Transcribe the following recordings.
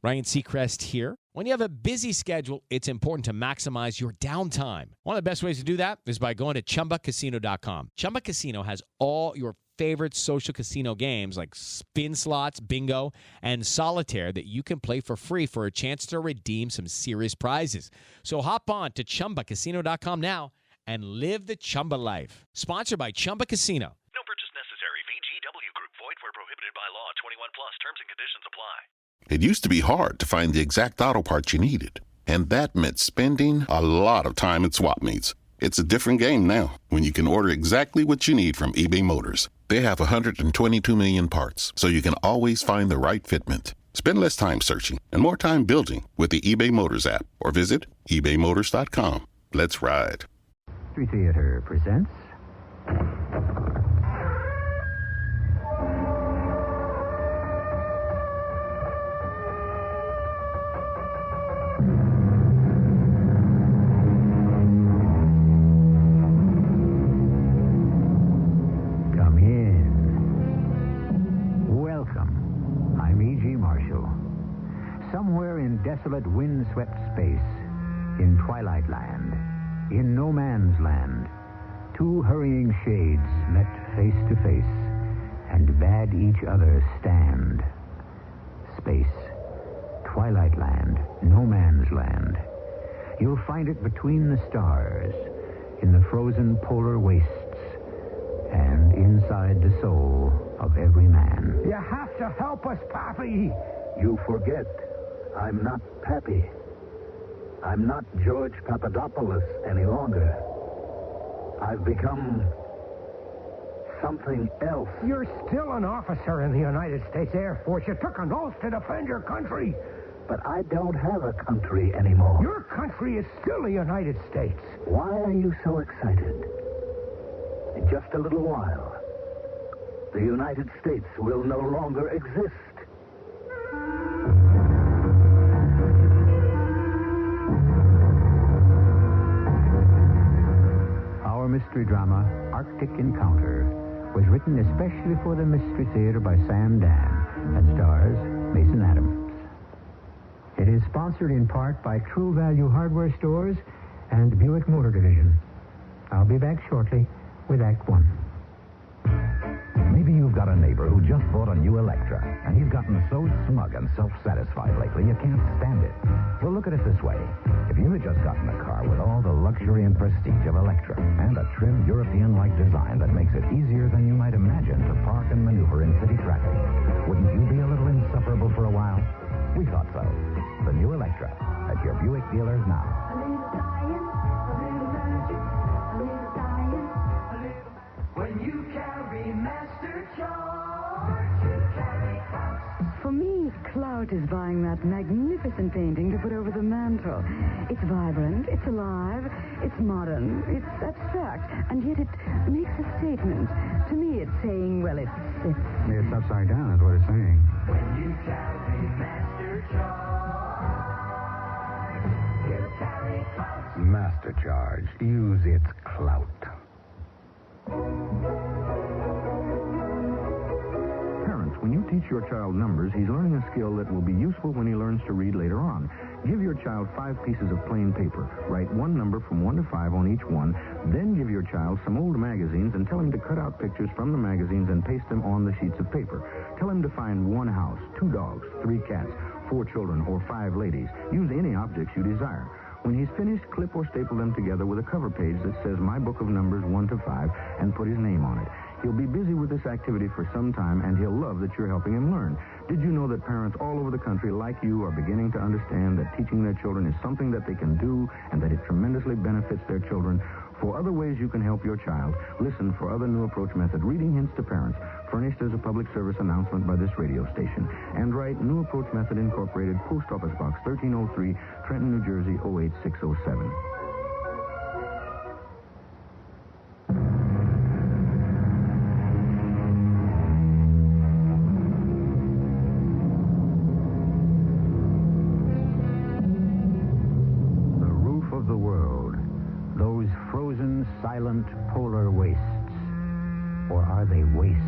Ryan Seacrest here. When you have a busy schedule, it's important to maximize your downtime. One of the best ways to do that is by going to ChumbaCasino.com. Chumba Casino has all your favorite social casino games like spin slots, bingo, and solitaire that you can play for free for a chance to redeem some serious prizes. So hop on to ChumbaCasino.com now and live the Chumba life. Sponsored by Chumba Casino. No purchase necessary. VGW Group. Void where prohibited by law. 21 plus. Terms and conditions apply. It used to be hard to find the exact auto parts you needed, and that meant spending a lot of time at swap meets. It's a different game now when you can order exactly what you need from eBay Motors. They have 122 million parts, so you can always find the right fitment. Spend less time searching and more time building with the eBay Motors app, or visit ebaymotors.com. Let's ride. Mystery Theater presents... Come in. Welcome. I'm E.G. Marshall. Somewhere in desolate, windswept space, in Twilight Land, in no man's land, two hurrying shades met face to face and bade each other stand. Space, Twilight Land, no man's land. You'll find it between the stars, in the frozen polar wastes, and inside the soul of every man. You have to help us, Pappy. You forget, I'm not Pappy. I'm not George Papadopoulos any longer. I've become something else. You're still an officer in the United States Air Force. You took an oath to defend your country. But I don't have a country anymore. Your country is still the United States. Why are you so excited? In just a little while, the United States will no longer exist. Our mystery drama, Arctic Encounter, was written especially for the Mystery Theater by Sam Dan and stars Mason Adams. It is sponsored in part by True Value Hardware Stores and Buick Motor Division. I'll be back shortly with Act One. Maybe you've got a neighbor who just bought a new Electra, and he's gotten so smug and self-satisfied lately you can't stand it. Well, look at it this way. If you had just gotten a car with all the luxury and prestige of Electra, and a trim European-like design that makes it easier than you might imagine to park and maneuver in city traffic, wouldn't you be a little insufferable for a while? We thought so. The new Electra at your Buick dealers now. A little science, a little magic, a little science, a little... When you carry Master Charge, you carry clout. For me, clout is buying that magnificent painting to put over the mantel. It's vibrant, it's alive, it's modern, it's abstract, and yet it makes a statement. To me, it's saying, well, it's... It's upside down, is what it's saying. When you carry Master Charge, you carry clout. Master Charge. Use its clout. Parents, when you teach your child numbers, he's learning a skill that will be useful when he learns to read later on. Give your child 5 pieces of plain paper. Write one number from 1 to 5 on each one. Then give your child some old magazines and tell him to cut out pictures from the magazines and paste them on the sheets of paper. Tell him to find 1 house, 2 dogs, 3 cats, 4 children, or 5 ladies. Use any objects you desire. When he's finished, clip or staple them together with a cover page that says My Book of Numbers 1 to 5 and put his name on it. He'll be busy with this activity for some time, and he'll love that you're helping him learn. Did you know that parents all over the country, like you, are beginning to understand that teaching their children is something that they can do and that it tremendously benefits their children? For other ways you can help your child, listen for other New Approach Method reading hints to parents, furnished as a public service announcement by this radio station. And write New Approach Method Incorporated, Post Office Box 1303, Trenton, New Jersey 08607. Silent polar wastes, or are they wastes?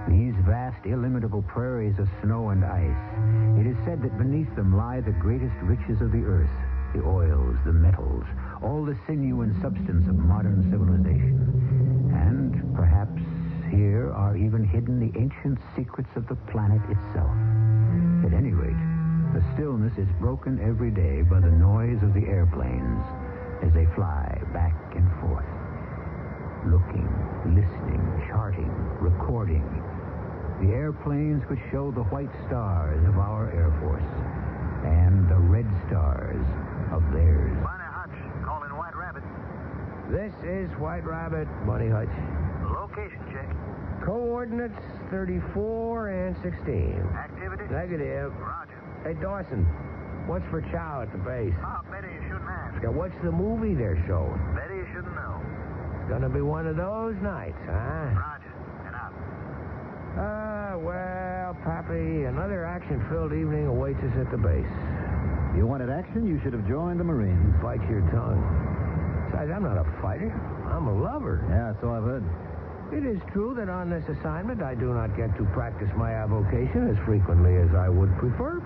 These vast, illimitable prairies of snow and ice, it is said that beneath them lie the greatest riches of the earth, the oils, the metals, all the sinew and substance of modern civilization. And perhaps here are even hidden the ancient secrets of the planet itself. At any rate, the stillness is broken every day by the noise of the airplanes as they fly back and forth, looking, listening, charting, recording. The airplanes which show the white stars of our Air Force and the red stars of theirs. Bunny Hutch, calling White Rabbit. This is White Rabbit, Bunny Hutch. Location check. Coordinates 34 and 16. Activity? Negative. Roger. Hey, Dawson, what's for chow at the base? Oh, better you shouldn't ask. Now, what's the movie they're showing? Better you shouldn't know. It's gonna be one of those nights, huh? Roger. And out. Well, Pappy, another action-filled evening awaits us at the base. If you wanted action, you should have joined the Marines. Bite your tongue. Besides, I'm not a fighter. I'm a lover. Yeah, so I've heard. It is true that on this assignment I do not get to practice my avocation as frequently as I would prefer.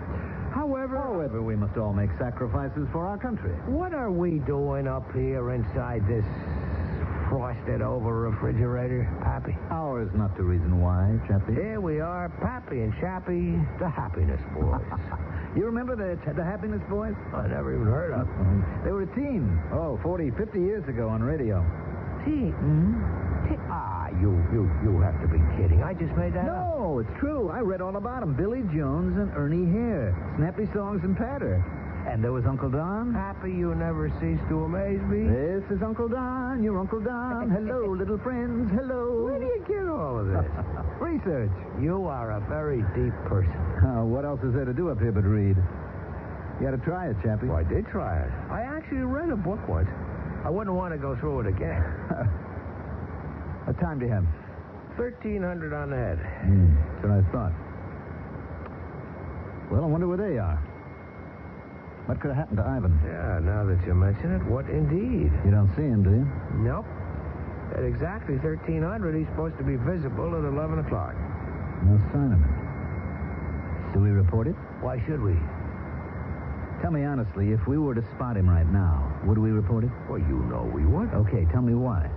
However, we must all make sacrifices for our country. what are we doing up here inside this frosted-over refrigerator, Pappy? Ours not the reason why, Chappy. Here we are, Pappy and Chappy, the Happiness Boys. You remember the Happiness Boys? I never even heard of They were a team. 40, 50 years ago on radio. Gee, you have to be kidding. I just made that up. No, it's true. I read all about them. Billy Jones and Ernie Hare. Snappy songs and patter. And there was Uncle Don. Happy, you never cease to amaze me. This is Uncle Don, your Uncle Don. Hello, little friends, hello. Where do you get all of this? Research. You are a very deep person. What else is there to do up here but read? You got to try it, Chappy. Well, I did try it. I actually read a book once. I wouldn't want to go through it again. What time do you have? 1,300 on the head. That's what I thought. Well, I wonder where they are. What could have happened to Ivan? Yeah, now that you mention it, what indeed? You don't see him, do you? Nope. At exactly 1,300, he's supposed to be visible at 11 o'clock. No sign of him. Do we report it? Why should we? Tell me honestly, if we were to spot him right now, would we report it? Well, you know we would. Okay, tell me why.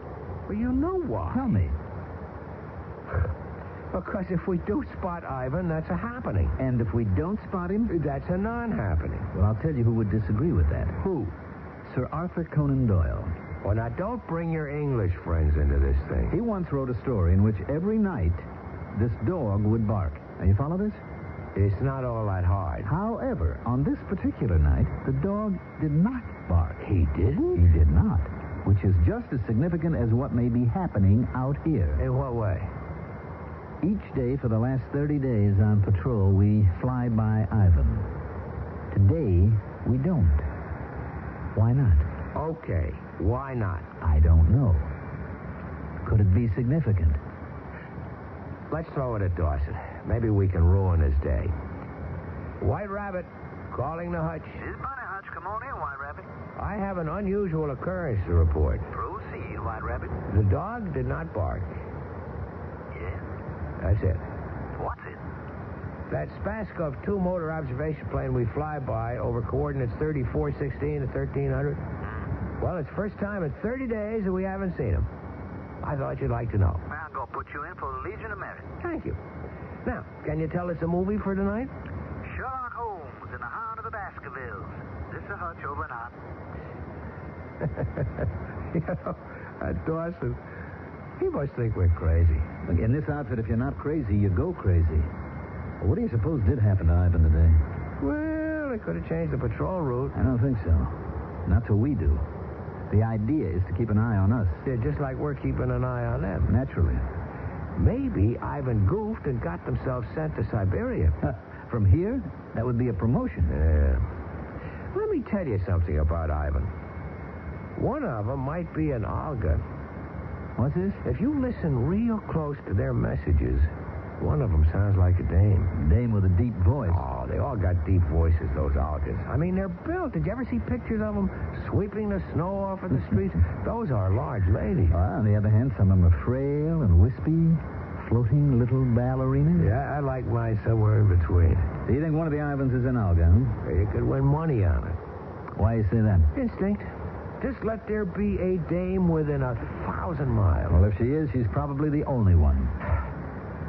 Well, you know why. Tell me. Because if we do spot Ivan, that's a happening. And if we don't spot him? That's a non-happening. Well, I'll tell you who would disagree with that. Who? Sir Arthur Conan Doyle. Well, now, don't bring your English friends into this thing. He once wrote a story in which every night this dog would bark. Now, you follow this? It's not all that hard. However, on this particular night, the dog did not bark. He didn't? He did not. Which is just as significant as what may be happening out here. In what way? Each day for the last 30 days on patrol, we fly by Ivan. Today, we don't. Why not? Okay, why not? I don't know. Could it be significant? Let's throw it at Dawson. Maybe we can ruin his day. White Rabbit, calling the hutch. This is Bunny Hutch. Come on in, White Rabbit. I have an unusual occurrence to report. Proceed, White Rabbit. The dog did not bark. Yes? That's it. What's it? That Spaskov two-motor observation plane we fly by over coordinates 3416 to 1300. Well, it's first time in 30 days that we haven't seen him. I thought you'd like to know. I'm going to put you in for the Legion of Merit. Thank you. Now, can you tell us a movie for tonight? Sherlock Holmes in the Heart of the Baskervilles. This is Hutch over and out. You know, Dawson, he must think we're crazy. Look, in this outfit, if you're not crazy, you go crazy. Well, what do you suppose did happen to Ivan today? Well, they could have changed the patrol route. I don't think so. Not till we do. The idea is to keep an eye on us. Yeah, just like we're keeping an eye on them. Naturally. Maybe Ivan goofed and got themselves sent to Siberia. From here, that would be a promotion. Yeah. Let me tell you something about Ivan. One of them might be an Olga. What's this? If you listen real close to their messages, one of them sounds like a dame. Dame with a deep voice. Oh, they all got deep voices, those Olgas. I mean, they're built. Did you ever see pictures of them sweeping the snow off of the streets? Those are large ladies. Well, on the other hand, some of them are frail and wispy, floating little ballerina? Yeah, I like mine somewhere in between. Do you think one of the Ivans is in Olga, huh? You could win money on it. Why you say that? Instinct. Just let there be a dame within 1,000 miles. Well, if she is, she's probably the only one.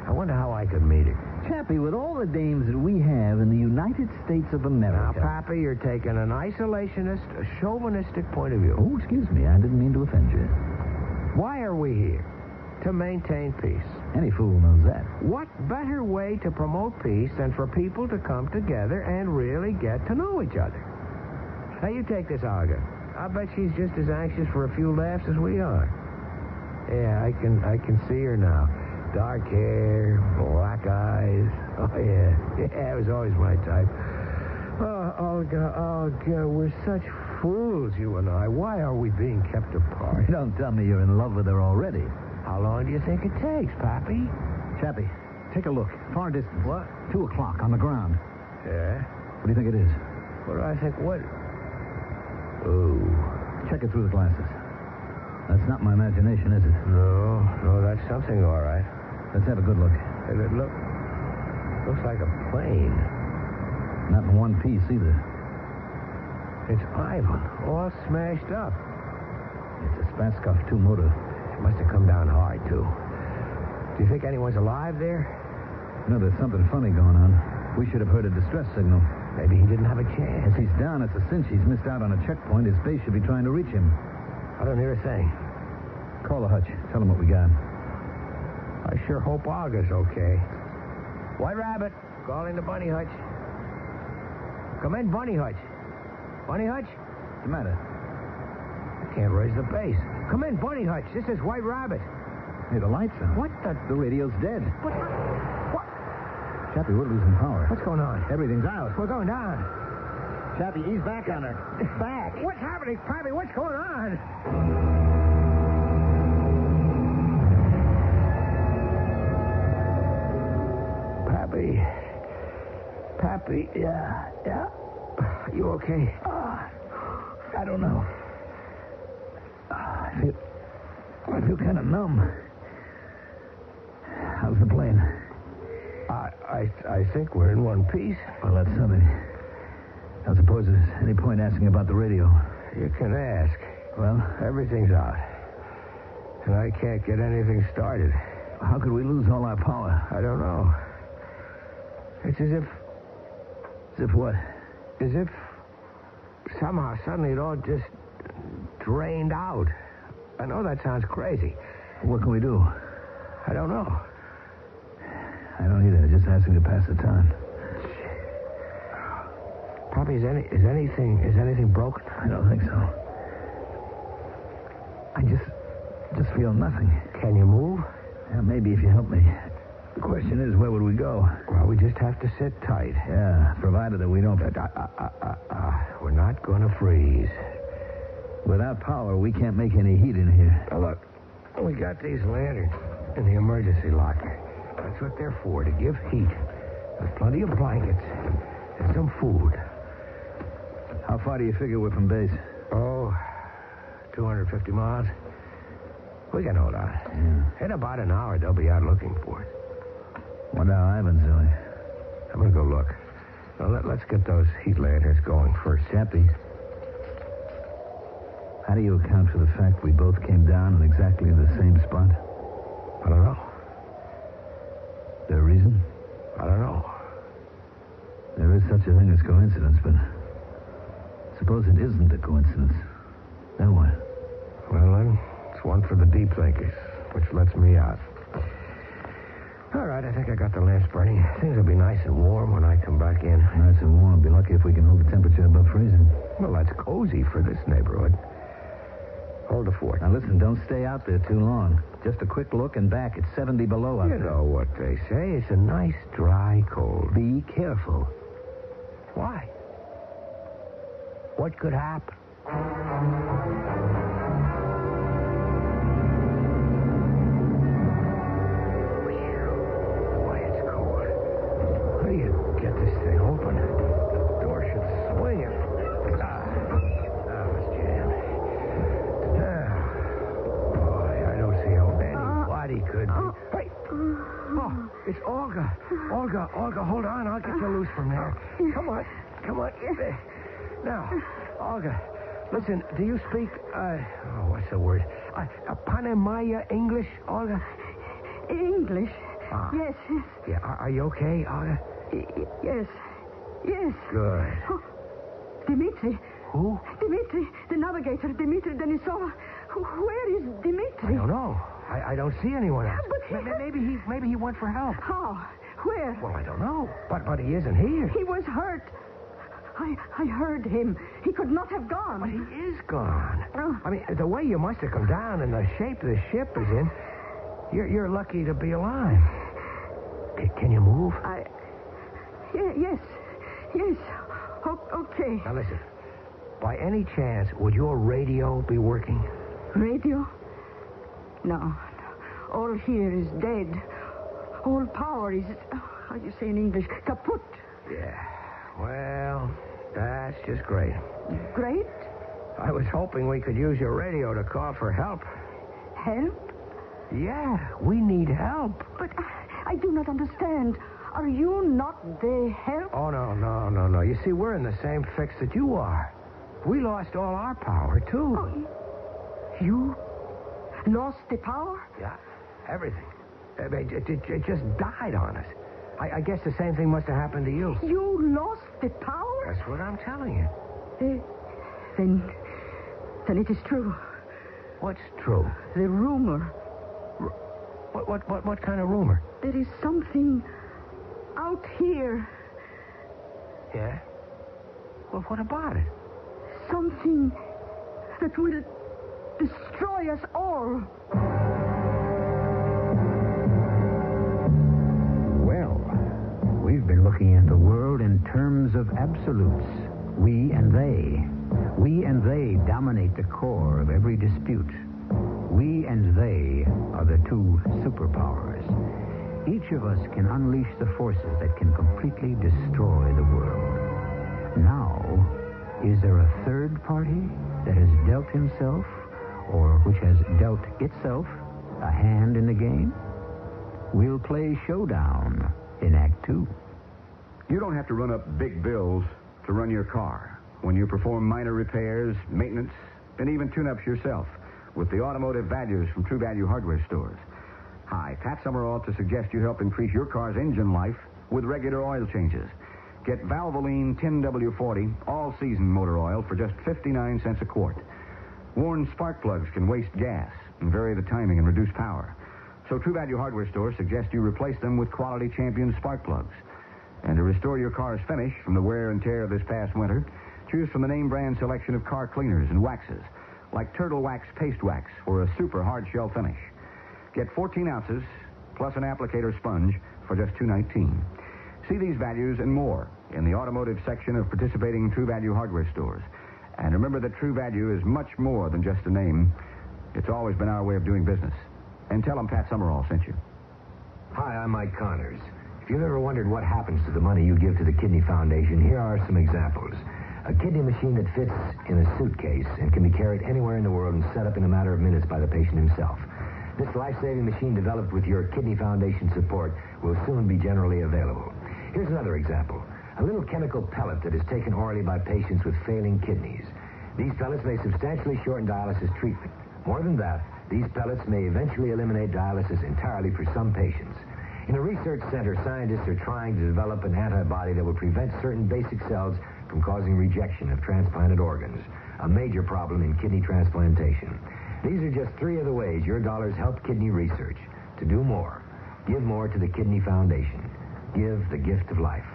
I wonder how I could meet her. Chappie, with all the dames that we have in the United States of Now, America... Pappy, you're taking an isolationist, a chauvinistic point of view. Oh, excuse me. I didn't mean to offend you. Why are we here? To maintain peace. Any fool knows that. What better way to promote peace than for people to come together and really get to know each other? Now, you take this Olga. I bet she's just as anxious for a few laughs as we are. Yeah, I can see her now. Dark hair, black eyes. Oh, yeah. Yeah, it was always my type. Oh, Olga, we're such fools, you and I. Why are we being kept apart? Don't tell me you're in love with her already. How long do you think it takes, Pappy? Chappie, take a look. Far distance. What? 2 o'clock on the ground. Yeah? What do you think it is? What do I think? What? Oh. Check it through the glasses. That's not my imagination, is it? No, that's something, all right. Let's have a good look. Hey, looks like a plane. Not in one piece, either. It's Ivan, all smashed up. It's a Spaskov 2 motor. It must have come down hard, too. Do you think anyone's alive there? You know, there's something funny going on. We should have heard a distress signal. Maybe he didn't have a chance. If he's down, it's a cinch he's missed out on a checkpoint. His base should be trying to reach him. I don't hear a thing. Call the hutch. Tell him what we got. I sure hope Olga's okay. White Rabbit, calling the bunny hutch. Come in, bunny hutch. Bunny hutch? What's the matter? I can't raise the bass. Come in, bunny hutch. This is White Rabbit. Hey, the lights are. What the? The radio's dead. What? Chappie, we're losing power. What's going on? Everything's out. We're going down. Chappie, ease back on her. Back? What's happening, Pappy? What's going on? Pappy, yeah. You okay? I don't know. I feel kind of numb. How's the plane? I think we're in one piece. Well, that's something. I suppose there's any point asking about the radio. You can ask. Well, everything's out. And I can't get anything started. How could we lose all our power? I don't know. It's as if... As if what? As if somehow, suddenly, it all just drained out. I know that sounds crazy. What can we do? I don't know. I don't either. Just asking to pass the time. Pappy, is anything broken? I don't think so. I just feel nothing. Can you move? Yeah, maybe if you help me. The question is, where would we go? Well, we just have to sit tight. Yeah, provided that we don't... We're not going to freeze. Without power, we can't make any heat in here. Now, look, we got these lanterns in the emergency locker. That's what they're for, to give heat. There's plenty of blankets and some food. How far do you figure we're from base? 250 miles. We can hold on. Yeah. In about an hour, they'll be out looking for us. Wonder how Ivan's doing. I'm going to go look. Now, let's get those heat lanterns going first. Chappie, how do you account for the fact we both came down in exactly the same spot? I don't know. There a reason? I don't know. There is such a thing as coincidence, but suppose it isn't a coincidence. Then what? Well, then, it's one for the deep thinkers, which lets me out. All right, I think I got the lamps burning. Things will be nice and warm when I come back in. Nice and warm. Be lucky if we can hold the temperature above freezing. Well, that's cozy for this neighborhood. Hold the fort. Now, listen, don't stay out there too long. Just a quick look and back. It's 70 below out there. You know what they say. It's a nice, dry cold. Be careful. Why? What could happen? Boy, it's cold. How do you get this thing open? The door should swing it. It's jammed. Boy, I don't see how anybody could be. Hey! it's Olga. Olga, hold on. I'll get you loose from there. Come on. Now, Olga, listen, do you speak, what's the word? Panamaya English, Olga? English? Ah. Yes. Yeah, are you okay, Olga? Yes. Good. Oh, Dimitri. Who? Dimitri, the navigator, Dimitri Denisova. Where is Dimitri? I don't know. I don't see anyone else. But Maybe he went for help. how? Where? Well, I don't know. But he isn't here. He was hurt. I heard him. He could not have gone. But he is gone. Oh. I mean, the way you must have come down and the shape the ship is in, you're lucky to be alive. Can you move? Yes. Okay. Now listen. By any chance, would your radio be working? Radio? No. All here is dead. All power is, how do you say in English, kaput. Yeah. Well, that's just great. Great? I was hoping we could use your radio to call for help. Help? Yeah, we need help. But I do not understand. Are you not the help? Oh, no. You see, we're in the same fix that you are. We lost all our power, too. Oh, you lost the power? Yeah, everything. It just died on us. I guess the same thing must have happened to you. You lost the power? That's what I'm telling you. Then it is true. What's true? The rumor. What kind of rumor? There is something out here. Yeah? Well, what about it? Something that will destroy us all. Well, we've been looking at the world in terms of absolutes. We and they. We and they dominate the core of every dispute. We and they are the two superpowers. Each of us can unleash the forces that can completely destroy the world. Now, is there a third party that has dealt himself, or which has dealt itself, a hand in the game? We'll play Showdown in Act 2. You don't have to run up big bills to run your car when you perform minor repairs, maintenance, and even tune-ups yourself with the automotive values from True Value hardware stores. Hi, Pat Summerall to suggest you help increase your car's engine life with regular oil changes. Get Valvoline 10W40 all-season motor oil for just 59 cents a quart. Worn spark plugs can waste gas and vary the timing and reduce power. So True Value hardware stores suggest you replace them with quality Champion spark plugs. And to restore your car's finish from the wear and tear of this past winter, choose from the name brand selection of car cleaners and waxes, like Turtle Wax Paste Wax for a super hard shell finish. Get 14 ounces plus an applicator sponge for just $2.19. See these values and more in the automotive section of participating True Value hardware stores. And remember that True Value is much more than just a name. It's always been our way of doing business. And tell them Pat Summerall sent you. Hi, I'm Mike Connors. If you've ever wondered what happens to the money you give to the Kidney Foundation, here are some examples. A kidney machine that fits in a suitcase and can be carried anywhere in the world and set up in a matter of minutes by the patient himself. This life-saving machine developed with your Kidney Foundation support will soon be generally available. Here's another example. A little chemical pellet that is taken orally by patients with failing kidneys. These pellets may substantially shorten dialysis treatment. More than that, these pellets may eventually eliminate dialysis entirely for some patients. In a research center, scientists are trying to develop an antibody that will prevent certain basic cells from causing rejection of transplanted organs, a major problem in kidney transplantation. These are just 3 of the ways your dollars help kidney research. To do more, give more to the Kidney Foundation. Give the gift of life.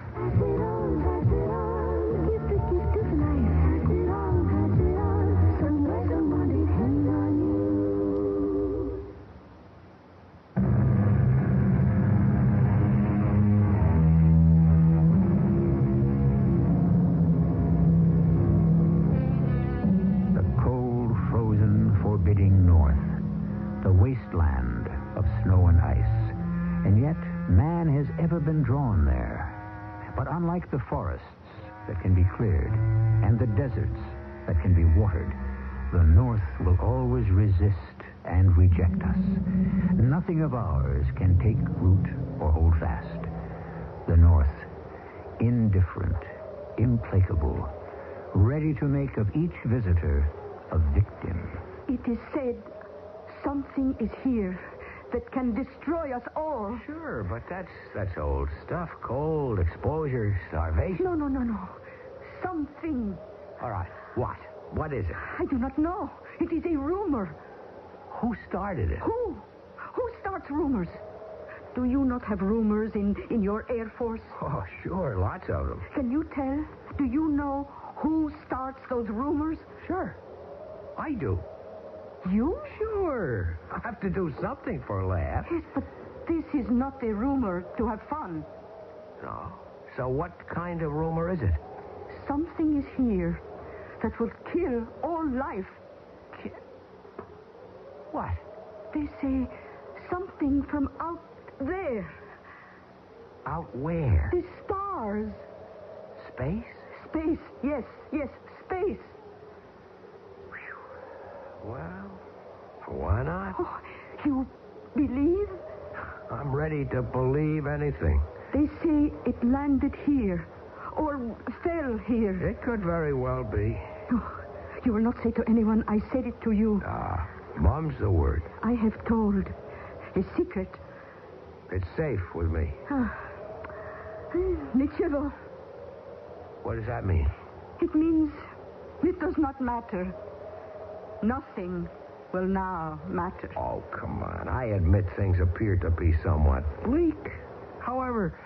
Wasteland of snow and ice. And yet, man has ever been drawn there. But unlike the forests that can be cleared and the deserts that can be watered, the North will always resist and reject us. Nothing of ours can take root or hold fast. The North, indifferent, implacable, ready to make of each visitor a victim. It is said something is here that can destroy us all. Sure, but that's old stuff. Cold, exposure, starvation. No. Something. All right, what? What is it? I do not know. It is a rumor. Who started it? Who? Who starts rumors? Do you not have rumors in your Air Force? Oh, sure, lots of them. Can you tell? Do you know who starts those rumors? Sure. I do. You? Sure. I have to do something for a laugh. Yes, but this is not a rumor to have fun. No. So what kind of rumor is it? Something is here that will kill all life. What? They say something from out there. Out where? The stars. Space? Space, yes, space. Well, why not? Oh, you believe? I'm ready to believe anything. They say it landed here, or fell here. It could very well be. Oh, you will not say to anyone I said it to you. Mom's the word. I have told a secret. It's safe with me. Nichevo. What does that mean? It means it does not matter. Nothing will now matter. Oh, come on. I admit things appear to be somewhat bleak. However,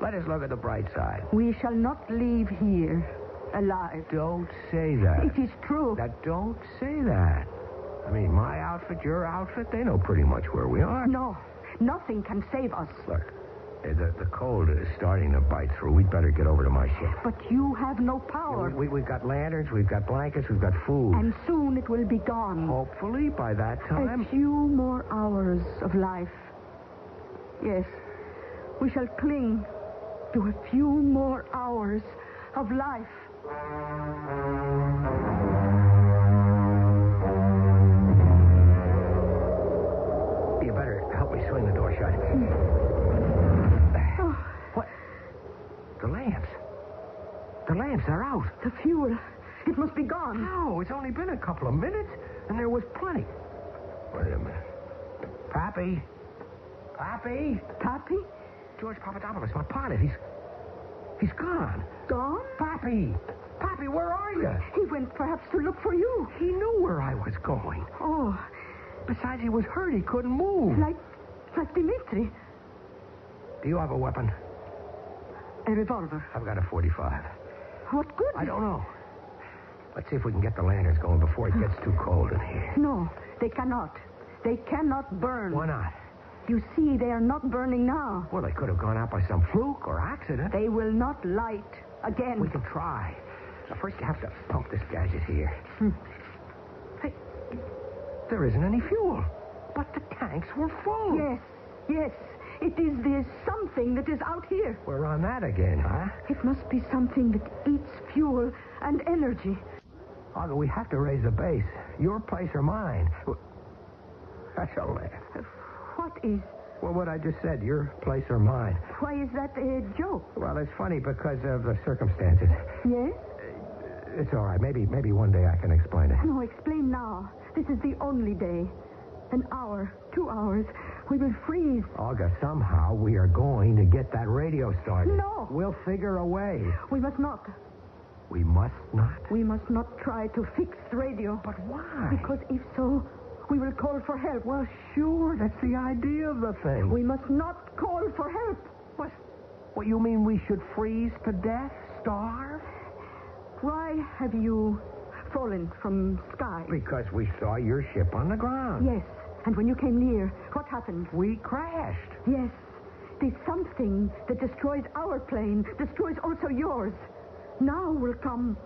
let us look at the bright side. We shall not leave here alive. Don't say that. It is true. Now, don't say that. I mean, my outfit, your outfit, they know pretty much where we are. No, nothing can save us. Look, the cold is starting to bite through. We'd better get over to my ship. But you have no power. We've got lanterns, we've got blankets, we've got food. And soon it will be gone. Hopefully, by that time... A few more hours of life. Yes, we shall cling to a few more hours of life. You better help me swing the door shut. What? The lamps. The lamps are out. The fuel. It must be gone. No, it's only been a couple of minutes, and there was plenty. Wait a minute. Pappy? Pappy? Pappy? George Papadopoulos, my pilot. He's gone. Gone? Pappy! Pappy, where are you? He went perhaps to look for you. He knew where I was going. Oh. Besides, he was hurt. He couldn't move. Like Dimitri. Do you have a weapon? A revolver. I've got a 45. What good? I don't know. Let's see if we can get the lanterns going before it gets too cold in here. No, they cannot. They cannot burn. Why not? You see, they are not burning now. Well, they could have gone out by some fluke or accident. They will not light again. We can try. Now, first you have to pump this gadget here. Hey, there isn't any fuel. But the tanks were full. Yes. It is the something that is out here. We're on that again, huh? It must be something that eats fuel and energy. Olga, we have to raise the base. Your place or mine. That's a laugh. What is? Well, what I just said, your place or mine. Why is that a joke? Well, it's funny because of the circumstances. Yes? It's all right. Maybe one day I can explain it. No, explain now. This is the only day. An hour, 2 hours. We will freeze. Olga, somehow we are going to get that radio started. No. We'll figure a way. We must not. We must not? We must not try to fix the radio. But why? Because if so, we will call for help. Well, sure. That's the idea of the thing. We must not call for help. What, you mean we should freeze to death? Starve? Why have you fallen from sky? Because we saw your ship on the ground. Yes. And when you came near, what happened? We crashed. Yes. The something that destroys our plane destroys also yours. Now will come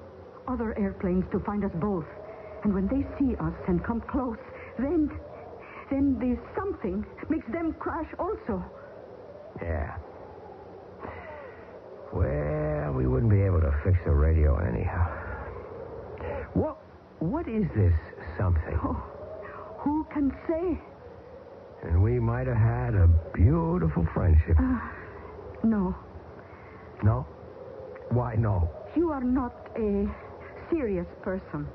other airplanes to find us both. And when they see us and come close, then the something makes them crash also. Yeah. Well, we wouldn't be able to fix the radio anyhow. What is this something? Who can say? And we might have had a beautiful friendship. No. No? Why no? You are not a serious person.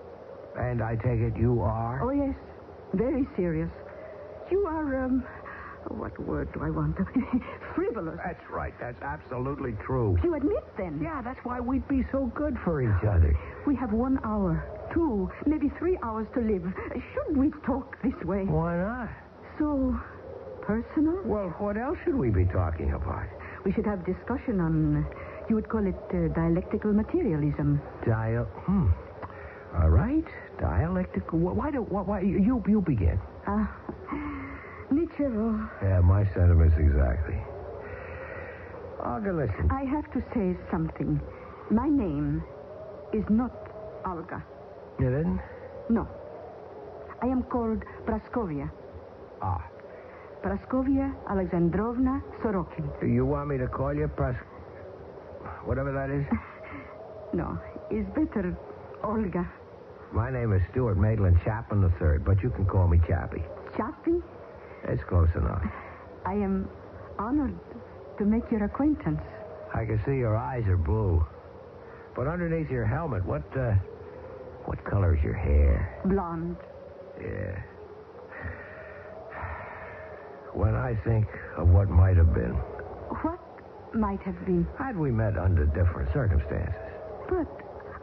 And I take it you are? Oh, yes. Very serious. You are, what word do I want? Frivolous. That's right. That's absolutely true. You admit, then? Yeah, that's why we'd be so good for each other. We have 1 hour, 2, maybe 3 hours to live. Should we talk this way? Why not? So personal? Well, what else should we be talking about? We should have discussion on, you would call it dialectical materialism. All right. Dialectical. Why you begin. Nichevo. Yeah, my sentiments exactly. Olga, listen. I have to say something. My name is not Olga. You didn't? No. I am called Praskovia. Praskovia Alexandrovna Sorokin. You want me to call you whatever that is? No, it's better Olga. My name is Stuart Maitland Chapman III, but you can call me Chappy. Chappy? It's close enough. I am honored to make your acquaintance. I can see your eyes are blue. But underneath your helmet, what color is your hair? Blonde. Yeah. When I think of what might have been. What might have been? Had we met under different circumstances. But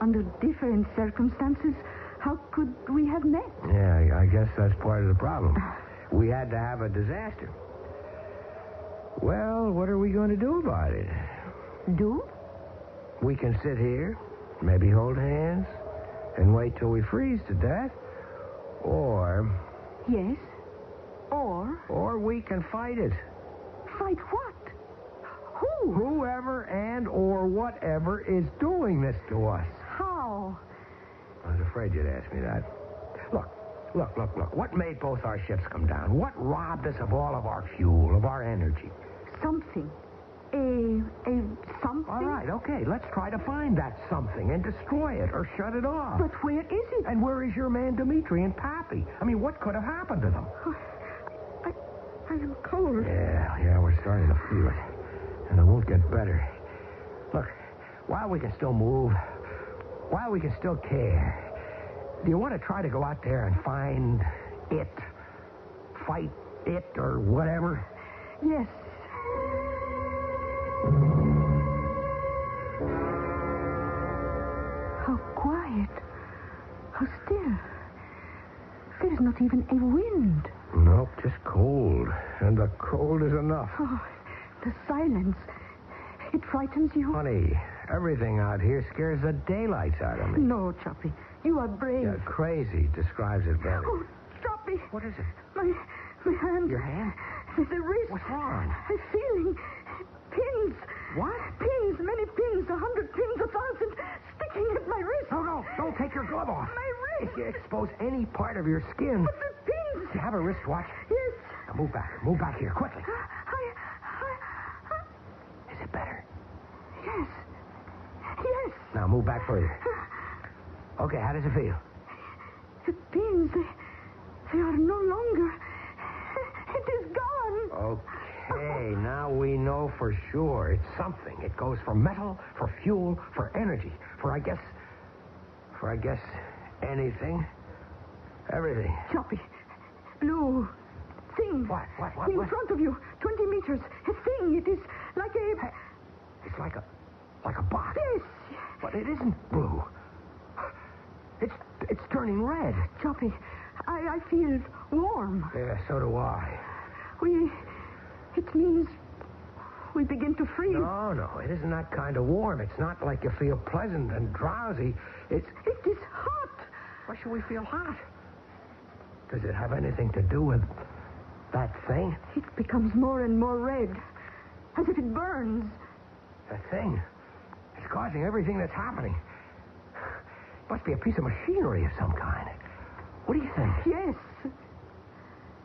under different circumstances, how could we have met? Yeah, I guess that's part of the problem. We had to have a disaster. Well, what are we going to do about it? Do? We can sit here, maybe hold hands, and wait till we freeze to death. Or... Yes. Or we can fight it. Fight what? Who? Whoever and or whatever is doing this to us. How? I was afraid you'd ask me that. Look. What made both our ships come down? What robbed us of all of our fuel, of our energy? Something. A something? All right, okay. Let's try to find that something and destroy it or shut it off. But where is it? And where is your man Dmitri and Pappy? I mean, what could have happened to them? I am cold. Yeah, we're starting to feel it. And it won't get better. Look, while we can still move, while we can still care, do you want to try to go out there and find it? Fight it or whatever? Yes. How quiet. How still. There is not even a wind. Nope, just cold. And the cold is enough. Oh, the silence. It frightens you? Honey, everything out here scares the daylights out of me. No, Chappy. You are brave. Yeah, crazy describes it better. Oh, Chappy. What is it? My hand. Your hand? The wrist. What's wrong? I'm feeling pins. What? Pins, many pins, 100 pins, 1,000, sticking at my wrist. No, don't take your glove off. My wrist. If you expose any part of your skin. But the pins. Do you have a wristwatch? Yes. Now move back here, quickly. I... Is it better? Yes. Now move back further. Okay, how does it feel? The pins, they are no longer. It is gone. Okay, now we know for sure. It's something. It goes for metal, for fuel, for energy, for I guess anything. Everything. Choppy. Blue. Thing. What? In front of you. 20 meters. A thing. It is like a... It's like a box. Yes. But it isn't blue. It's turning red. Choppy, I feel warm. Yeah, so do I. It means we begin to freeze. No, it isn't that kind of warm. It's not like you feel pleasant and drowsy. It is hot. Why should we feel hot? Does it have anything to do with that thing? It becomes more and more red, as if it burns. That thing? It's causing everything that's happening. Must be a piece of machinery of some kind. What do you think? Yes.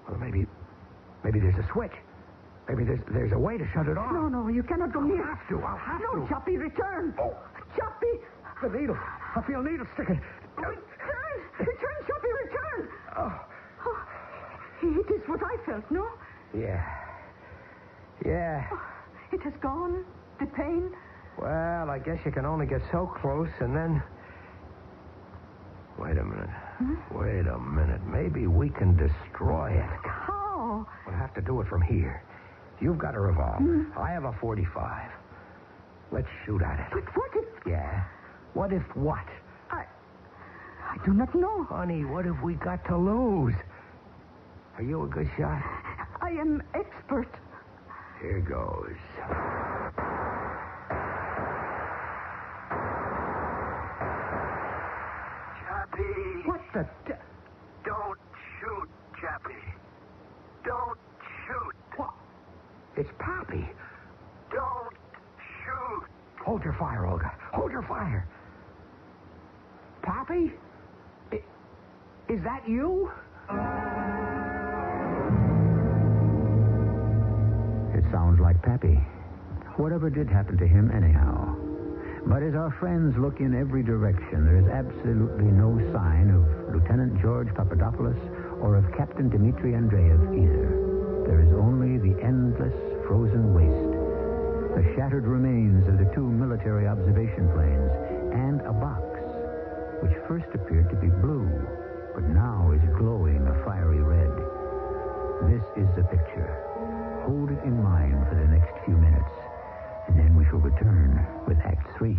Well, maybe there's a switch. Maybe there's a way to shut it off. No, you cannot go near. I'll have to. No, Chappy, return. Oh. Chappy. The needle. I feel needles sticking. Return, Chappy, return. Oh. It is what I felt, no? Yeah. Yeah. It has gone. The pain. Well, I guess you can only get so close, and then... Wait a minute. Wait a minute. Maybe we can destroy it. How? We'll have to do it from here. You've got a revolver. I have a .45. Let's shoot at it. But what if... Yeah. What if what? I do not know. Honey, what have we got to lose? Are you a good shot? I am expert. Here goes. Chappy! What the... Don't shoot, Chappy. Don't shoot. What? It's Pappy. Don't shoot. Hold your fire, Olga. Hold your fire. Pappy? Is that you? It sounds like Pappy. Whatever did happen to him anyhow. But as our friends look in every direction, there is absolutely no sign of Lieutenant George Papadopoulos or of Captain Dmitri Andreev either. There is only the endless frozen waste, the shattered remains of the two military observation planes, and a box which first appeared to be blue, but now is glowing a fiery red. This is the picture. Hold it in mind for the next few minutes, and then we shall return with Act 3.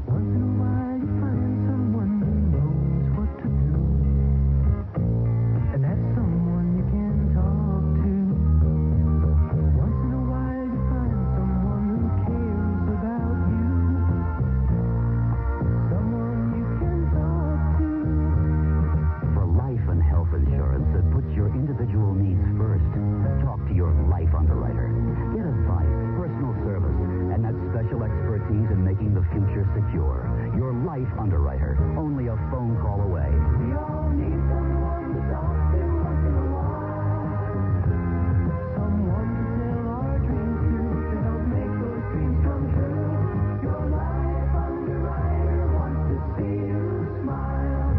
Once in a while you find someone who knows what to do. And that's someone you can talk to. Once in a while you find someone who cares about you. Someone you can talk to. For life and health insurance that puts your individual needs first, talk to your life underwriter. Get advice, personal service, and that special expertise in making the future secure. Your life underwriter, only a phone call away. We all need someone to talk to once in a while. Someone to tell our dreams to help make those dreams come true. Your life underwriter wants to see you smile.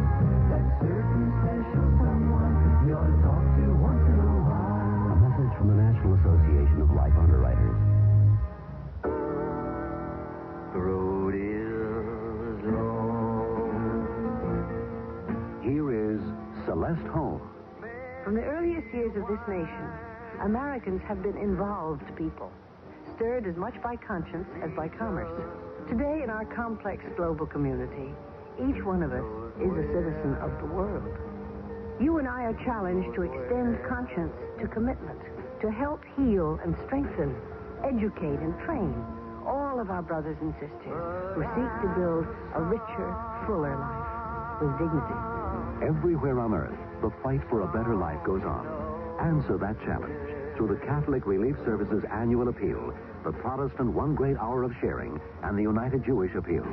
That certain special someone you ought to talk to once in a while. A message from the National Association of Life Underwriters. The road is long. Here is Celeste Holmes. From the earliest years of this nation, Americans have been involved people, stirred as much by conscience as by commerce. Today, in our complex global community, each one of us is a citizen of the world. You and I are challenged to extend conscience to commitment, to help heal and strengthen, educate and train all of our brothers and sisters who seek to build a richer, fuller life with dignity. Everywhere on earth, the fight for a better life goes on. Answer that challenge through the Catholic Relief Service's annual appeal, the Protestant One Great Hour of Sharing, and the United Jewish Appeal.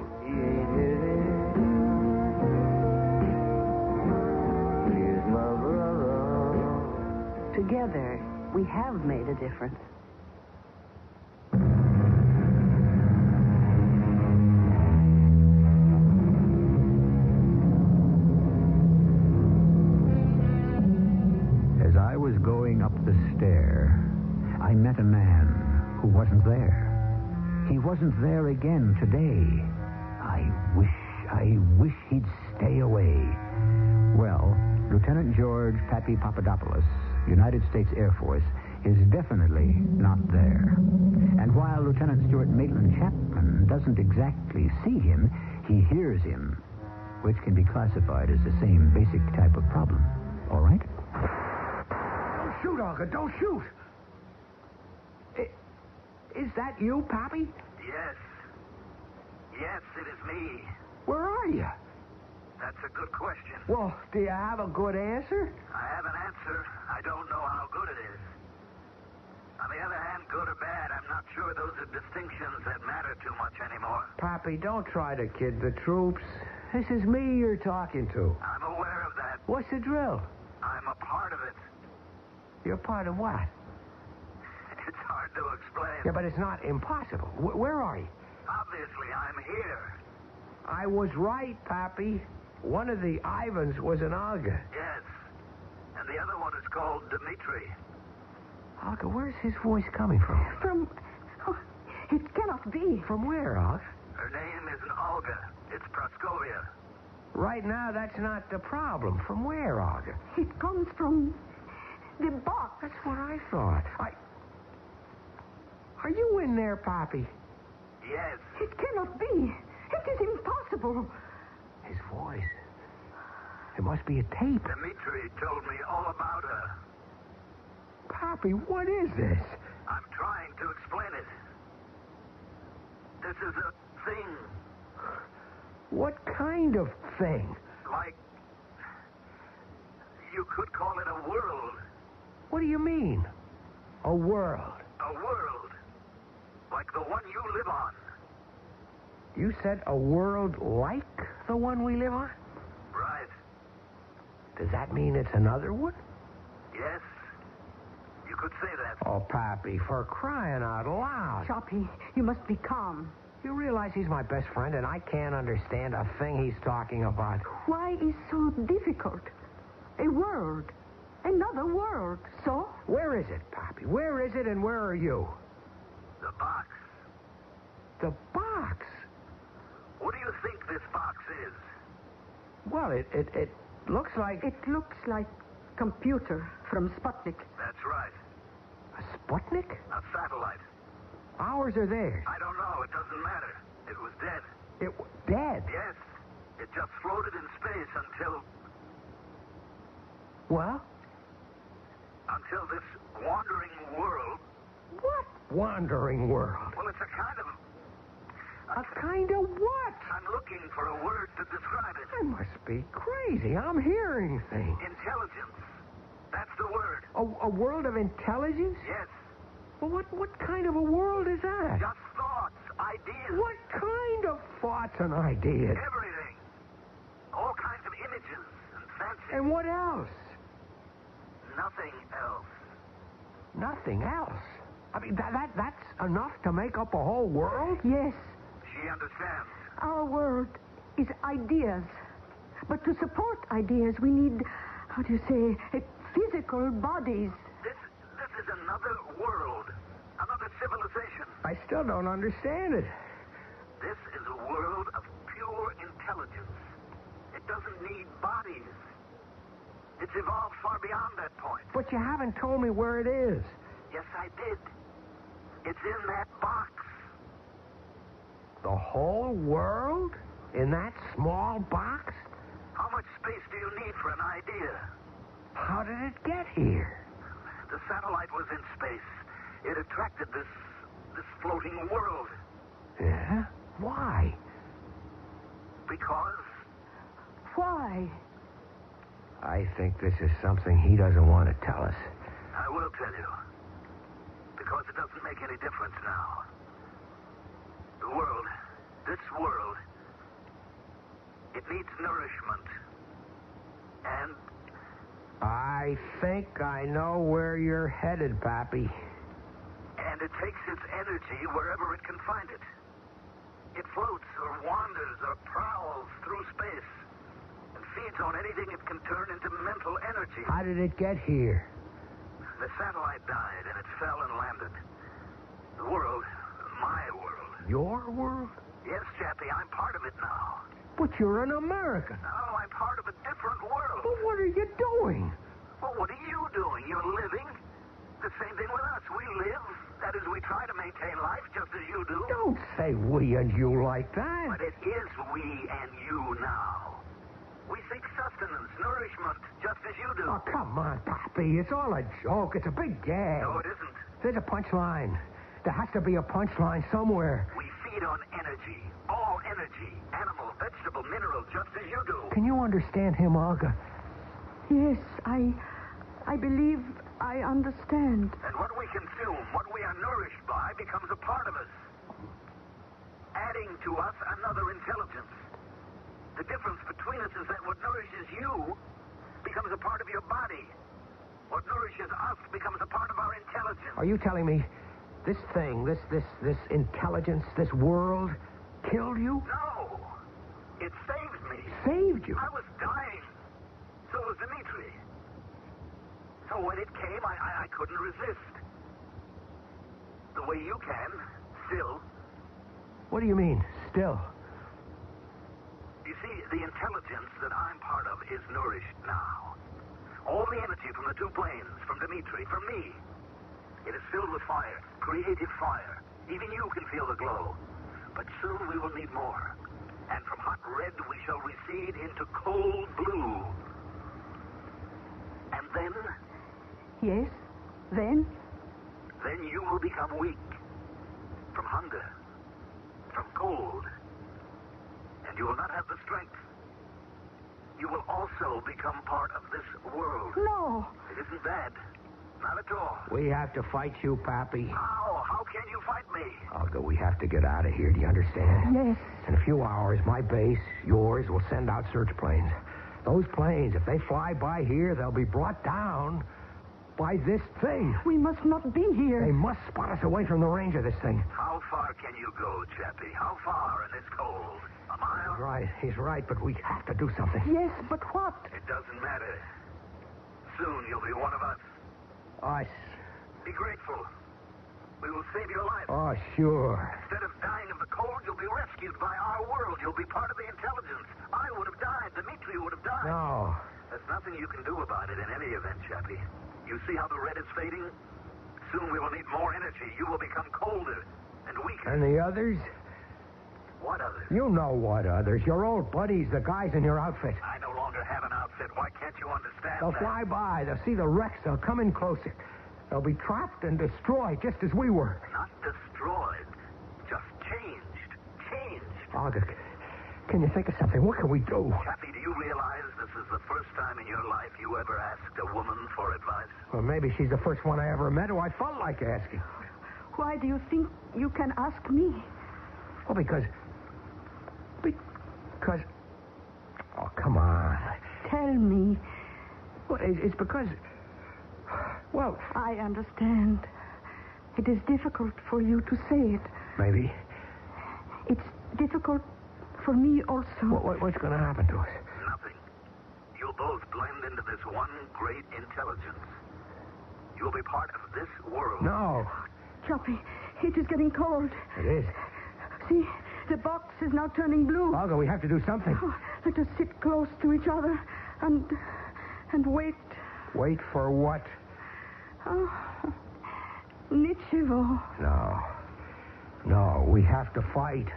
Together, we have made a difference. As I was going up the stair, I met a man who wasn't there. He wasn't there again today. I wish he'd stay away. Well, Lieutenant George Pappy Papadopoulos, United States Air Force, is definitely not there. And while Lieutenant Stuart Maitland Chapman doesn't exactly see him, he hears him, which can be classified as the same basic type of problem. All right? Don't shoot, Olga. Don't shoot. Is that you, Pappy? Yes. Yes, it is me. Where are you? That's a good question. Well, do you have a good answer? I have an answer. I don't know how good it is. On the other hand, good or bad, I'm not sure those are distinctions that matter too much anymore. Pappy, don't try to kid the troops. This is me you're talking to. I'm aware of that. What's the drill? I'm a part of it. You're part of what? It's hard to explain. Yeah, but it's not impossible. Where are you? Obviously, I'm here. I was right, Pappy. One of the Ivans was an Olga. Yes. And The other one is called Dmitri. Olga, where's his voice coming from? Oh, it cannot be. From where, Olga? Her name isn't Olga. It's Praskovia. Right now, that's not the problem. From where, Olga? It comes from the box. That's what I thought. Are you in there, Poppy? Yes. It cannot be. It is impossible. His voice. It must be a tape. Dmitri told me all about her. Poppy, what is this? I'm trying to explain it. This is a thing. What kind of thing? Like, you could call it a world. What do you mean? A world? A world. Like the one you live on. You said a world like the one we live on? Right. Does that mean it's another one? Yes. You could say that. Oh, Pappy, for crying out loud. Chappy, you must be calm. You realize he's my best friend and I can't understand a thing he's talking about. Why is so difficult? A world. Another world. So? Where is it, Pappy? Where is it and where are you? The box. The box? What do you think this box is? Well, it looks like... It looks like computer from Sputnik. That's right. A Sputnik? A satellite. Ours or theirs? I don't know. It doesn't matter. It was dead. It was dead? Yes. It just floated in space until... Well? Until this wandering world... What wandering world? Well, it's a kind of... A kind of what? I'm looking for a word to describe it. I must be crazy. I'm hearing things. Intelligence. That's the word. A world of intelligence? Yes. Well, what kind of a world is that? Just thoughts, ideas. What kind of thoughts and ideas? Everything. All kinds of images and fancies. And what else? Nothing else. Nothing else? I mean, that's enough to make up a whole world? Yes, She understands. our world is ideas. But to support ideas, we need, how do you say, physical bodies. This is another world. Another civilization. I still don't understand it. This is a world of pure intelligence. It doesn't need bodies. It's evolved far beyond that point. But you haven't told me where it is. Yes, I did. It's in that box. The whole world? In that small box? How much space do you need for an idea? How did it get here? The satellite was in space. It attracted this floating world. Yeah? Why? Because Why? I think this is something he doesn't want to tell us. I will tell you. Because it doesn't make any difference now. The world, this world, it needs nourishment. And I think I know where you're headed, Pappy. it takes its energy wherever it can find it. It floats or wanders or prowls through space and feeds on anything it can turn into mental energy. How did it get here? The satellite died and it fell and landed. The world, my world. Your world? Yes, Chappy, I'm part of it now. But you're an American. No, I'm part of a different world. Well, what are you doing? Well, what are you doing? You're living. The same thing with us. We live. That is, we try to maintain life just as you do. Don't say we and you like that. But it is we and you now. We seek sustenance, nourishment, just as you do. Oh, come on, Pappy. It's all a joke. It's a big gag. No, it isn't. There's a punchline. There has to be a punchline somewhere. We feed on energy. All energy. Animal, vegetable, mineral, just as you do. Can you understand him, Olga? Yes, I believe I understand. And what we consume, what we are nourished by, becomes a part of us. Adding to us another intelligence. The difference between us is that what nourishes you becomes a part of your body. What nourishes us becomes a part of our intelligence. Are you telling me this thing, this intelligence, this world killed you? No. It saved me. Saved you? I was dying. So was Dmitri. So when it came, I couldn't resist. The way you can, still. What do you mean, still? You see, the intelligence that I'm part of is nourished now. All the energy from the two planes, from Dimitri, from me. It is filled with fire, creative fire. Even you can feel the glow. But soon we will need more. And from hot red we shall recede into cold blue. And then? Yes, then? Then you will become weak. From hunger. From cold. And you will not have the strength. You will also become part of this world. No. It isn't bad. Not at all. We have to fight you, Pappy. How? How can you fight me? Olga, we have to get out of here. Do you understand? Yes. In a few hours, my base, yours, will send out search planes. Those planes, if they fly by here, they'll be brought down by this thing. We must not be here. They must spot us away from the range of this thing. How far can you go, Chappy? How far in this cold? A mile? He's right, but we have to do something. Yes, but what? It doesn't matter. Soon you'll be one of us. Us. Be grateful. We will save your life. Oh, sure. Instead of dying of the cold, you'll be rescued by our world. You'll be part of the intelligence. I would have died. Dimitri would have died. No. There's nothing you can do about it in any event, Chappy. You see how the red is fading? Soon we will need more energy. You will become colder and weaker. And the others? What others? You know what others. Your old buddies, the guys in your outfit. I no longer have an outfit. Why can't you understand They'll that? fly by. They'll see the wrecks. They'll come in closer. They'll be trapped and destroyed just as we were. Not destroyed. Just changed. Changed. Olga, can you think of something? What can we do? Chappy, do you realize this is the first time in your life you ever asked a woman for advice? Well, maybe she's the first one I ever met who I felt like asking. Why do you think you can ask me? Well, because... Oh, come on. Tell me. Well, it's because... Well... I understand. It is difficult for you to say it. Maybe. It's difficult for me also. What's going to happen to us? Nothing. You'll both blend into this one great intelligence. You'll be part of this world. No. Chappy, it is getting cold. It is. See, the box is now turning blue. Olga, we have to do something. Oh, let us sit close to each other and wait. Wait for what? Oh, Nichivo. No, we have to fight.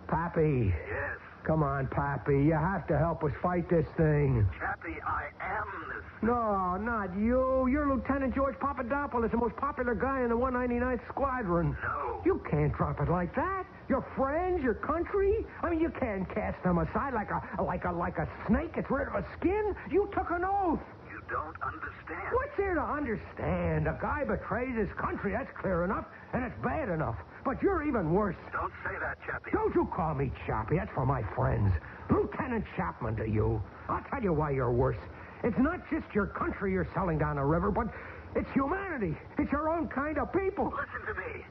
Pappy. Yes. Come on, Pappy. You have to help us fight this thing. Chappy, I am this. No, not you. You're Lieutenant George Papadopoulos, the most popular guy in the 199th Squadron. No. You can't drop it like that. Your friends, your country. I mean, you can't cast them aside like a snake gets rid of a skin. You took an oath. You don't understand. What's there to understand? A guy betrays his country. That's clear enough, and it's bad enough. But you're even worse. Don't say that, Chappy. Don't you call me Chappy. That's for my friends. Lieutenant Chapman to you. I'll tell you why you're worse. It's not just your country you're selling down the river, but it's humanity. It's your own kind of people. Listen to me.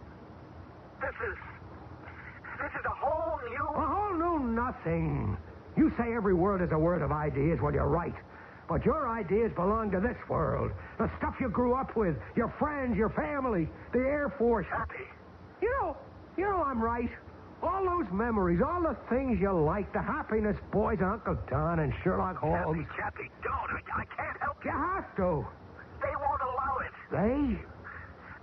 This is a whole new... A whole new nothing. You say every word is a word of ideas. Well, you're right. But your ideas belong to this world. The stuff you grew up with, your friends, your family, the Air Force. Chappy. You know I'm right. All those memories, all the things you like, the happiness boys, Uncle Don and Sherlock Holmes. Chappy, don't. I can't help You you. have to. They won't allow it. They?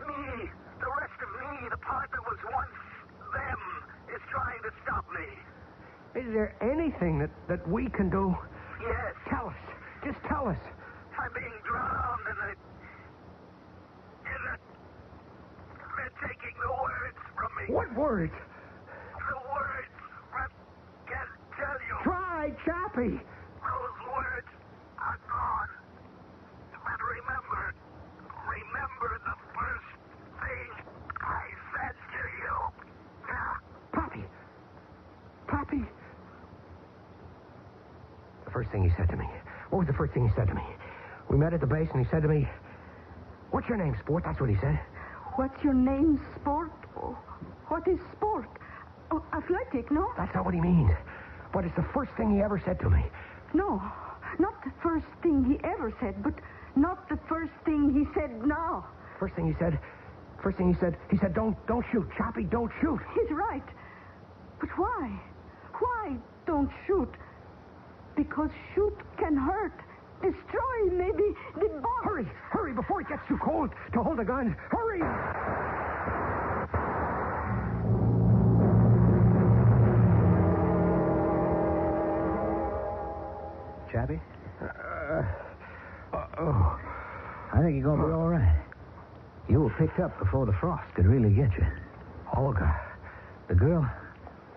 Me, the rest of me, the part that was once them, is trying to stop me. Is there anything that we can do? Yes. Tell us. Just tell us. I'm being drowned in the... They're taking the words from me. What words? The words. I can't tell you. Try, Chappy. Those words are gone. But remember the first thing I said to you. Pappy. The first thing he said to me. What was the first thing he said to me? We met at the base and he said to me, "What's your name, sport?" That's what he said. What's your name, sport? Oh, what is sport? Oh, athletic, no? That's not what he means. But it's the first thing he ever said to me. No, not the first thing he ever said, but Not the first thing he said now. First thing he said, don't shoot, Chappy, don't shoot. He's right. But why? Why don't shoot? Because shoot can hurt, destroy, maybe debar. Hurry, before it gets too cold to hold the gun. Hurry! Chappy? I think you're going to be all right. You were picked up before the frost could really get you. Olga. The girl?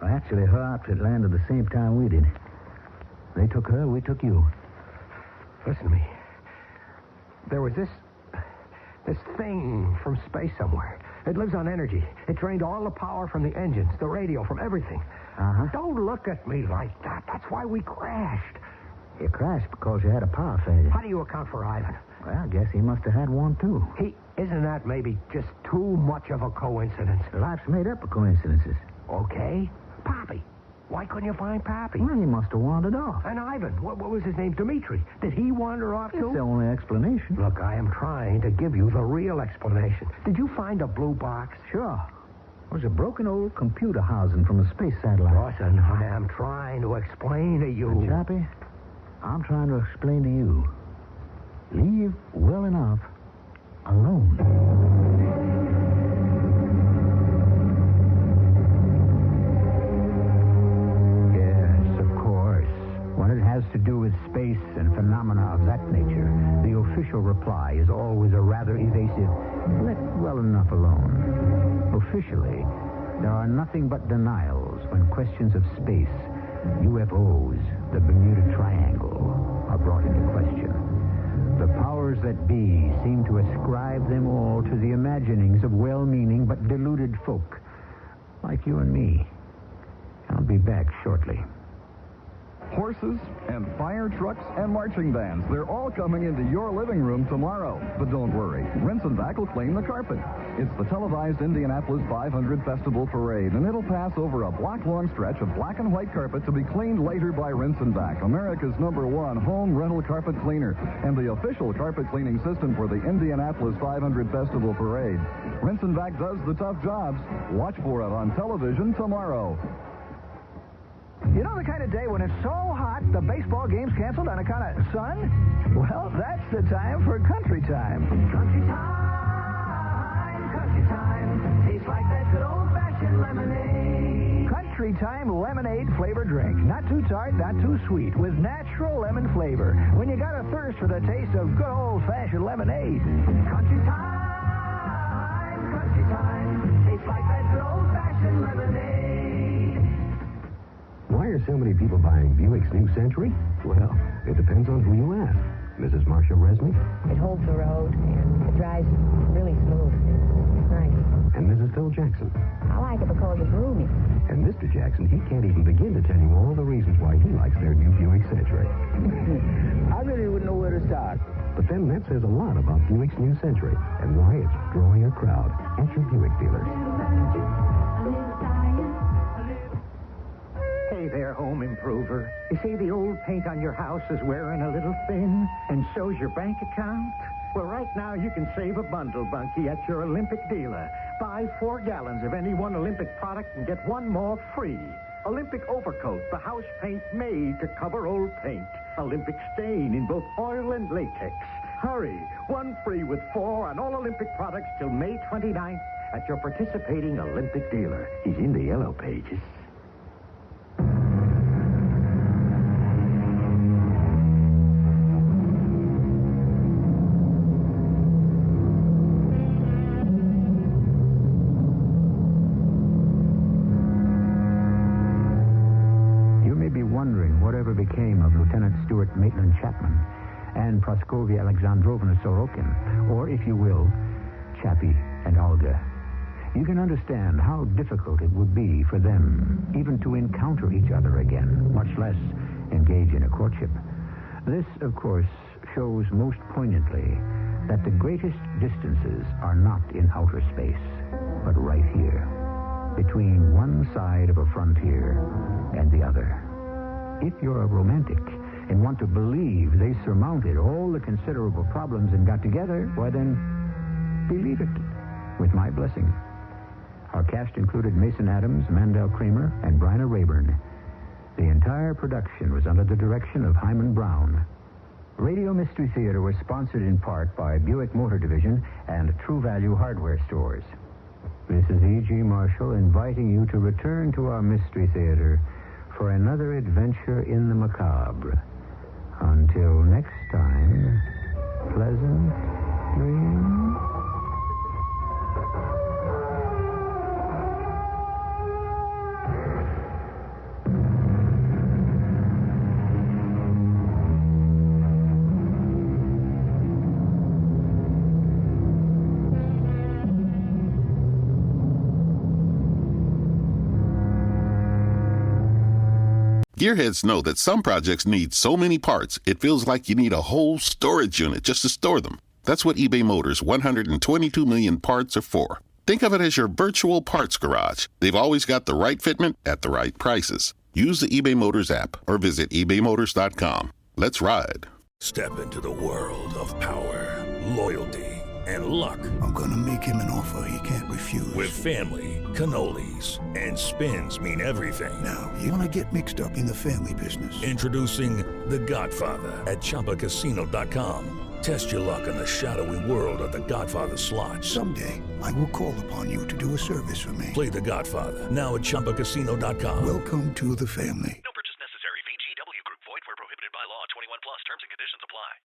Well, actually, her outfit landed the same time we did. They took her, we took you. Listen to me. There was this thing from space somewhere. It lives on energy. It drained all the power from the engines, the radio, from everything. Uh-huh. Don't look at me like that. That's why we crashed. You crashed because you had a power failure. How do you account for Ivan? Well, I guess he must have had one, too. Isn't that maybe just too much of a coincidence? Life's made up of coincidences. Okay. Pappy. Why couldn't you find Pappy? Well, he must have wandered off. And Ivan, what was his name? Dmitri. Did he wander off, too? It's the only explanation. Look, I am trying to give you the real explanation. Did you find a blue box? Sure. It was a broken old computer housing from a space satellite. Lawson, I am trying to explain to you. Chappy, I'm trying to explain to you. Leave well enough alone. Yes, of course. When it has to do with space and phenomena of that nature, the official reply is always a rather evasive, let well enough alone. Officially, there are nothing but denials when questions of space, UFOs, the Bermuda Triangle, are brought into question. The powers that be seem to ascribe them all to the imaginings of well-meaning but deluded folk, like you and me. I'll be back shortly. Horses and fire trucks and marching bands, they're all coming into your living room tomorrow. But don't worry, Rinse and Vac will clean the carpet. It's the televised Indianapolis 500 Festival Parade, and it'll pass over a block-long stretch of black and white carpet to be cleaned later by Rinse and Vac, America's #1 home rental carpet cleaner, and the official carpet cleaning system for the Indianapolis 500 Festival Parade. Rinse and Vac does the tough jobs. Watch for it on television tomorrow. You know the kind of day when it's so hot the baseball game's canceled on account of sun? Well, that's the time for country time. Country time, tastes like that good old-fashioned lemonade. Country time lemonade flavored drink. Not too tart, not too sweet, with natural lemon flavor. When you got a thirst for the taste of good old-fashioned lemonade. Country time, tastes like that good old-fashioned lemonade. Why are so many people buying Buick's new Century? Well, it depends on who you ask. Mrs. Marcia Resnick? It holds the road and it drives really smooth. It's nice. And Mrs. Phil Jackson? I like it because it's roomy. And Mr. Jackson, he can't even begin to tell you all the reasons why he likes their new Buick Century. I really wouldn't know where to start. But then that says a lot about Buick's new Century and why it's drawing a crowd at your Buick dealers. Hey there, home improver. You see the old paint on your house is wearing a little thin, and so's your bank account? Well, right now you can save a bundle, Bunky, at your Olympic dealer. Buy 4 gallons of any one Olympic product and get 1 more free. Olympic Overcoat, the house paint made to cover old paint. Olympic Stain in both oil and latex. Hurry, 1 free with 4 on all Olympic products till May 29th at your participating Olympic dealer. He's in the yellow pages. Became of Lieutenant Stuart Maitland Chapman and Praskovia Alexandrovna Sorokin, or, if you will, Chappy and Olga. You can understand how difficult it would be for them even to encounter each other again, much less engage in a courtship. This, of course, shows most poignantly that the greatest distances are not in outer space, but right here, between one side of a frontier and the other. If you're a romantic, and want to believe they surmounted all the considerable problems and got together, why then, believe it, with my blessing. Our cast included Mason Adams, Mandel Kramer, and Bryna Rayburn. The entire production was under the direction of Hyman Brown. Radio Mystery Theater was sponsored in part by Buick Motor Division and True Value Hardware Stores. This is E.G. Marshall inviting you to return to our Mystery Theater for another adventure in the macabre. Until next time, pleasant dreams. Gearheads know that some projects need so many parts, it feels like you need a whole storage unit just to store them. That's what eBay Motors' 122 million parts are for. Think of it as your virtual parts garage. They've always got the right fitment at the right prices. Use the eBay Motors app or visit ebaymotors.com. Let's ride. Step into the world of power, loyalty, and luck. I'm gonna make him an offer he can't refuse. With family, cannolis, and spins mean everything. Now, you wanna get mixed up in the family business. Introducing The Godfather at ChumbaCasino.com. Test your luck in the shadowy world of The Godfather slot. Someday, I will call upon you to do a service for me. Play The Godfather now at ChumbaCasino.com. Welcome to the family.